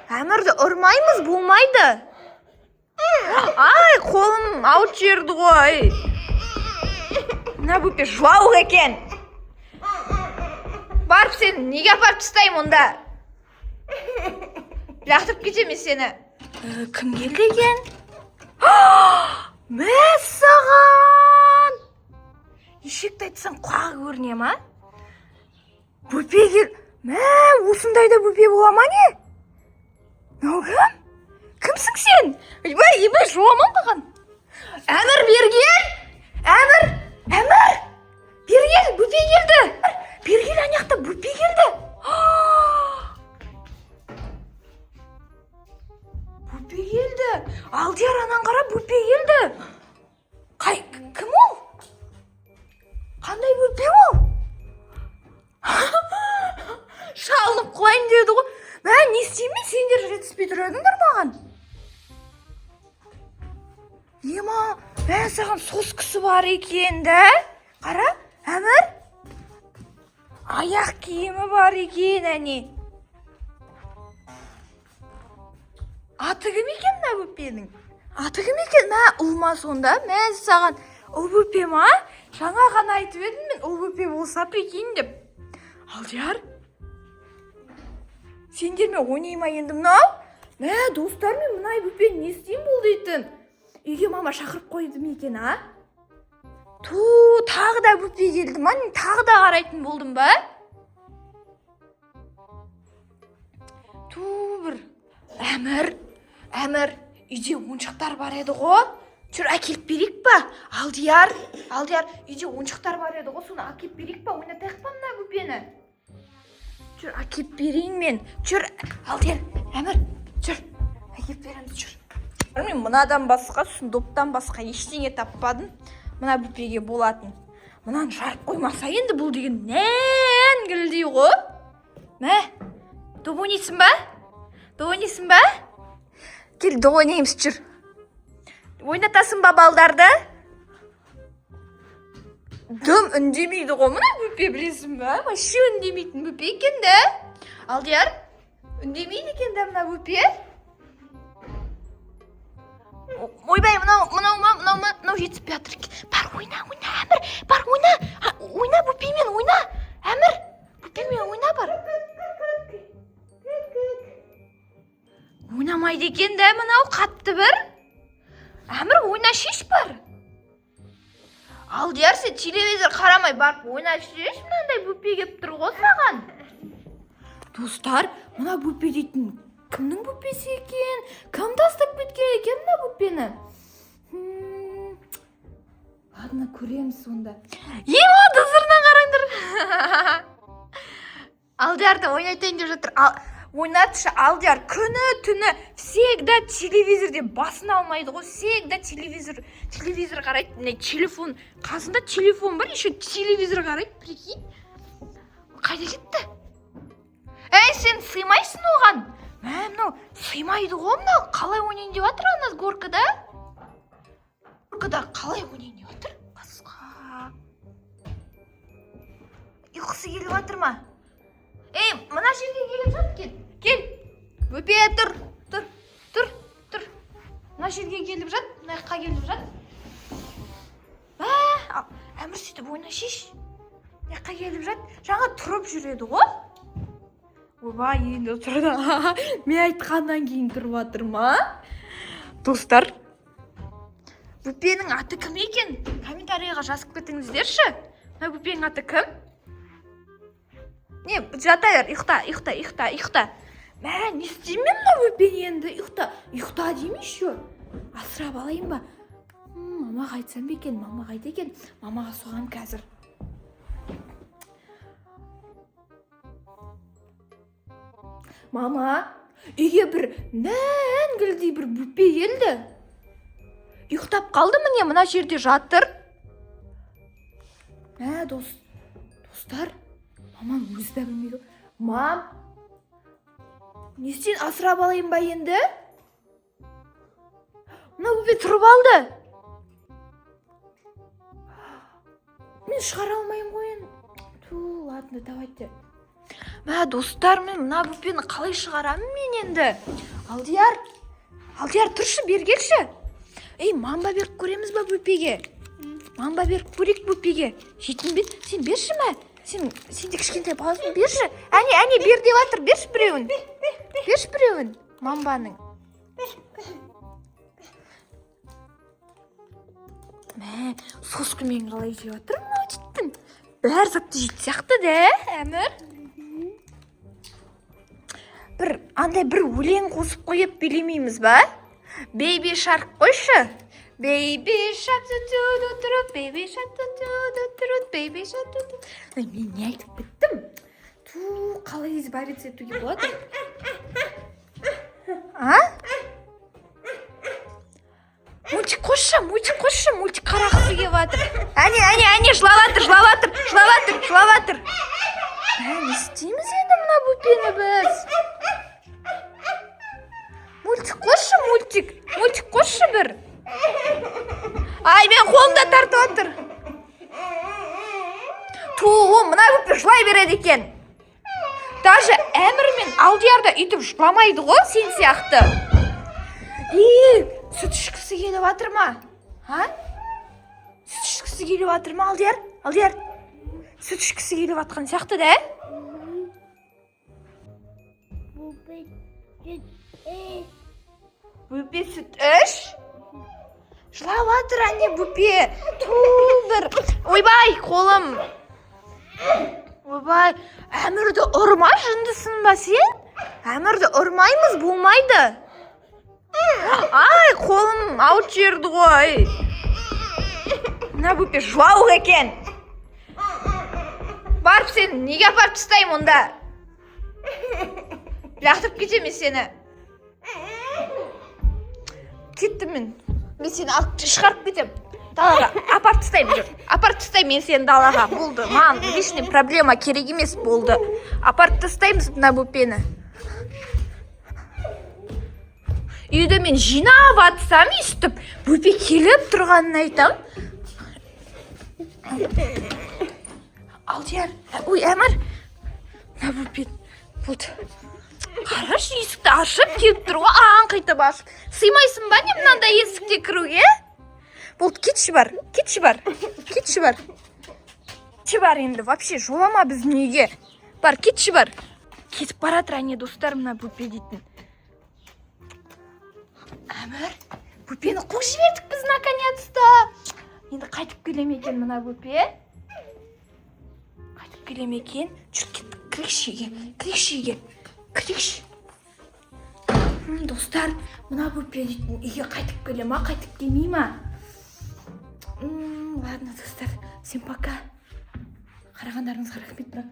Әмірді ұрмаймыз, болмайды. Ай, қолым ауырып жіберді ғой. Мына Бөпе жылауық екен. Барып сені неге апарып тастаймын онда? Лақтырып кетемін сені. Кім келді екен? Мәссаған! Ешекті айтсаң құлағы көріне ма? Бөпе кел. Осындайда Бөпе бола ма не? Мынау кім? Кімсің сен? Ебай, жоламан қаған. Әмір, бергел! Әмір! Бергел, Бөпе келді. Бергел, анаяқта Бөпе келді. Бөпе келді. Алдияр, анан қара, Бөпе келді. Кім ол? Қандай Бөпе ол? Шалынып құлайын деді ғой. Не істеймін, сендер жетіспей тұрадыңдар маған. Ема, саған соскысы бар екен, да? Қара, Әмір. Аяқ киімі бар екен, әне. Аты кім екен, мә Бөпенің? Аты кім екен? Ұл ма сонда? Саған ұл Бөпе ма? Жаңа ғана айтып едім мен, ұл Бөпе болса екен деп. Алдияр, сендермен ойнай ма енді мынау? Достар, мен мұнай Бөпені не істеймін бұл дейтін? Үйге мама шақырып қойды ма екен, а? Тағы да Бөпе келді ма? Тағы да қарайтын болдым ба? Бір Әмір, үйде ойыншықтар бар еді ғой? Жүр, әкеліп берейік па? Алдияр, үйде ойыншықтар бар еді ғой? Соны әкеліп берейік па? Ойнатайық па мына Бөпені? Жүр, әкеліп берейін мен. Жүр, Алдияр, Әмір, жүр, әкеліп береміз, жүр. Мен мынадан басқа, доптан басқа ештеңе таппадым. Мына Бөпеге болатын. Мынаны жарып қоймаса енді бұл деген нәңгілдей ғой. Доп ойнайсың ба? Кел, доп ойнаймыз, жүр. Ойнатасың ба балдарды? Дым үндемейді ғой мына Бөпе, білесің ба? Вообще үндемейтін Бөпе екен де. Алдияр, үндемейді екен де мына Бөпе. Ойбай, мынау жетіп жатыр. Бар, ойна, Әмір. Бар, ойна. Ойна Бөпемен, ойна. Әмір, Бөпемен ойна бар. Ойнамайды екен де мынау қатты бір. Әмір, ойна шеш бар. Алдияр, сен телевизор қарамай барып ойна шеш, мынандай Бөпе кеп тұр ғой саған. Достар, мына Бөпе дейтін кімнің Бөпесі екен? Кім тастап кеткен екен мына Бөпені? Ладно, көреміз сонда. Дызырынан қараңдар. Алдиярды ойнайтайын деп жатыр. Ойнатшы, Алдияр, күні түні всегда телевизорде басын алмайды ғой. Всегда телевизор қарайды. Телефон, қасында телефон бар, еще телевизор қарайды. Прикинь. Қайда кетті? Сен сыймайсың оған. Мынау сыймайды ғой мынау. Қалай ойнайын деп жатыр ана горкада? Горкада қалай ойнайын деп жатыр? Қасқа. Ұйқысы келіп жатыр ма? Мына жерге келіп жат, кел. Бөпе, тұр. Мына жерге келіп жат, мына жаққа келіп жат. Әмір, сөйтіп ойна шеш. Мына жаққа келіп жат. Жаңа тұрып жүреді ғой. Ойбай, енді тұрды. Мен айтқаннан кейін тұрып жатыр ма? Достар, Бөпенің аты кім екен? Комментарийға жазып кетіңіздерші. Мына Бөпенің аты кім? Жатайыр, ұйықта. Не істеймін мына Бөпені енді? Ұйықта деймін еще. Асырап алайын ба? Мамаға айтсам ба екен? Мамаға айт екен. Мамаға соғам қазір. Мама, үйге бір мәңгілдей бір Бөпе келді. Ұйықтап қалды міне, мына жерде жатыр. Достар, мамам өзі де білмейді. Мам, не істейін, асырап алайын ба енді? Мына Бөпе тұрып алды. Мен шығара алмайын ғой енді. Ладно, давайте. Мә достар, мен мына бөпені қалай шығарамын мен енді? Алдияр тұршы, бер келші. Ей, мамба беріп көреміз ба бөпеге? Мамба беріп көрейік бөпеге. Жейтін бет, сен берші мә. Сен де кішкентай баласың, берші. Әне, бер деп жатыр, берші біреуін. Берші біреуін, мамбаның. Мә, соскымен қалай жеп жатыр мынау жеттің. Бәр затты жейді сияқты да, Әмір? Андай бір өлең қосып қойып билемейміз ба? Бейби шарк қойшы. Бейби шарк ту-ту-ду тұрып, бейби шарк ту-ту-ду тұрып, бейби шарк ту-ту. Мен не айтып біттім? Қалай избавиться етуге болады? Мультик қосшы, мультик қарақсы келіп жатыр. Әне, жылаватыр. Не істейміз енді мына бөпені біз? Мультик қосшы бір. Ай, мен қолымда тартып жатыр. Мына бөпе жылай береді екен. Даже Әмір мен Алдиярда үйтіп жыламайды ғой, сен сияқты. Сүт ішкісі келіп жатыр ма? Сүт ішкісі келіп жатыр ма, Алдияр? Сүт ішкісі келіп жатқан сияқты да? Бөпе сүт іш? Жылап жатыр әне бөпе. Бір. Ойбай, қолым. Ойбай, Әмірді ұрма, жындысың ба сен? Әмірді ұрмаймыз, болмайды. Ай, қолым ауыт жерді ғой. Мына бөпе жылауық екен. Барып сен, неге апарып тастаймын онда? Лақтырып кетемін сені. Кеттім мен. Мен сені алып шығарып кетем. Далаға апарып тастаймын мен сені далаға. Болды, маған лишний проблема керек емес болды. Апарып тастаймыз мына бөпені. Үйді мен жинап атсам естіп, бөпе келіп тұрғанын айтам. Алдияр, ой, Әмір, мына бөпе болды. Қараш, есікті ашып келіп тұр ғой, қайтып ашып. Сыймайсың ба не мынандай есікте кіруге? Болды, кетші бар. Кетші бар енді, вообще жолама біз неге. Бар, кетші бар. Кетіп баратыр әне достар мына бөпе дейтін. Әмір, бөпені қуып жібердік біз наконец-то. Енді қайтып келем екен мына бөпе. Жүріп кеттік, кірікші. Достар, мына бөпе дейтін үйге қайтып келе ма, қайтып келмей ма? Ладно, достар, всем пока. Қарағандарыңызға рахмет, бірақ